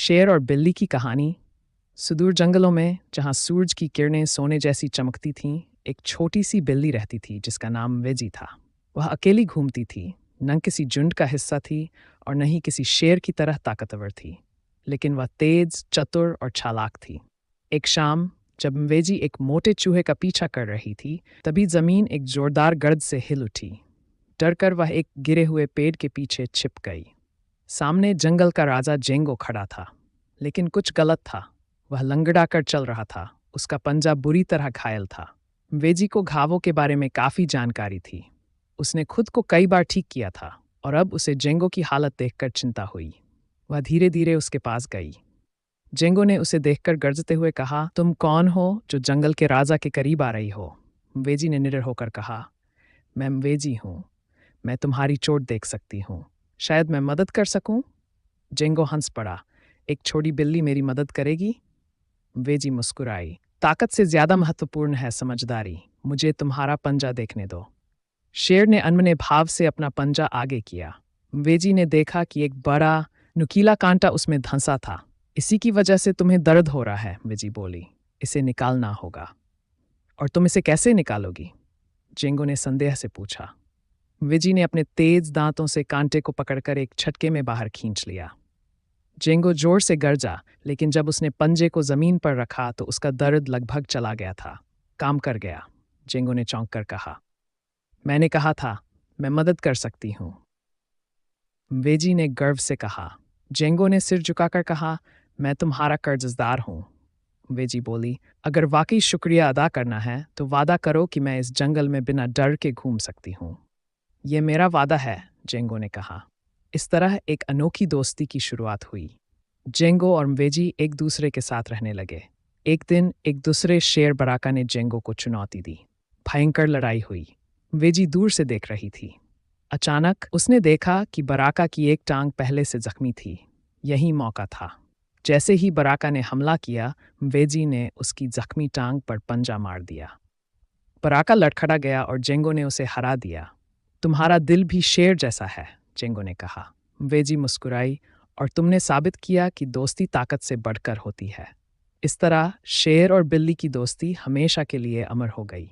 शेर और बिल्ली की कहानी। सुदूर जंगलों में, जहाँ सूरज की किरणें सोने जैसी चमकती थीं, एक छोटी सी बिल्ली रहती थी जिसका नाम वेजी था। वह अकेली घूमती थी, न किसी झुंड का हिस्सा थी और न ही किसी शेर की तरह ताकतवर थी, लेकिन वह तेज, चतुर और चालाक थी। एक शाम, जब वेजी एक मोटे चूहे का पीछा कर रही थी, तभी जमीन एक जोरदार गर्द से हिल उठी। डरकर वह एक गिरे हुए पेड़ के पीछे छिप गई। सामने जंगल का राजा जेंगो खड़ा था, लेकिन कुछ गलत था। वह लंगड़ा कर चल रहा था, उसका पंजा बुरी तरह घायल था। वेजी को घावों के बारे में काफी जानकारी थी। उसने खुद को कई बार ठीक किया था और अब उसे जेंगो की हालत देखकर चिंता हुई। वह धीरे धीरे उसके पास गई। जेंगो ने उसे देखकर गरजते हुए कहा, तुम कौन हो जो जंगल के राजा के करीब आ रही हो? वेजी ने निडर होकर कहा, मैं वेजी हूँ। मैं तुम्हारी चोट देख सकती हूँ। शायद मैं मदद कर सकूं? जेंगो हंस पड़ा। एक छोटी बिल्ली मेरी मदद करेगी? वेजी मुस्कुराई। ताकत से ज्यादा महत्वपूर्ण है समझदारी। मुझे तुम्हारा पंजा देखने दो। शेर ने अनमने भाव से अपना पंजा आगे किया। वेजी ने देखा कि एक बड़ा, नुकीला कांटा उसमें धंसा था। इसी की वजह से तुम्हें दर्द हो रहा है, वेजी बोली। इसे निकालना होगा। और तुम इसे कैसे निकालोगी? जेंगो ने संदेह से पूछा। वेजी ने अपने तेज दांतों से कांटे को पकड़कर एक झटके में बाहर खींच लिया। जेंगो जोर से गरजा, लेकिन जब उसने पंजे को जमीन पर रखा तो उसका दर्द लगभग चला गया था। काम कर गया, जेंगो ने चौंक कर कहा। मैंने कहा था, मैं मदद कर सकती हूँ, वेजी ने गर्व से कहा। जेंगो ने सिर झुकाकर कहा, मैं तुम्हारा कर्जदार हूँ। वेजी बोली, अगर वाकई शुक्रिया अदा करना है तो वादा करो कि मैं इस जंगल में बिना डर के घूम सकती हूँ। ये मेरा वादा है, जेंगो ने कहा। इस तरह एक अनोखी दोस्ती की शुरुआत हुई। जेंगो और वेजी एक दूसरे के साथ रहने लगे। एक दिन एक दूसरे शेर बराका ने जेंगो को चुनौती दी। भयंकर लड़ाई हुई। वेजी दूर से देख रही थी। अचानक उसने देखा कि बराका की एक टांग पहले से जख्मी थी। यही मौका था। जैसे ही बराका ने हमला किया, वेजी ने उसकी जख्मी टांग पर पंजा मार दिया। बराका लड़खड़ा गया और जेंगो ने उसे हरा दिया। तुम्हारा दिल भी शेर जैसा है, जेंगो ने कहा। वेजी मुस्कुराई, और तुमने साबित किया कि दोस्ती ताकत से बढ़कर होती है। इस तरह शेर और बिल्ली की दोस्ती हमेशा के लिए अमर हो गई।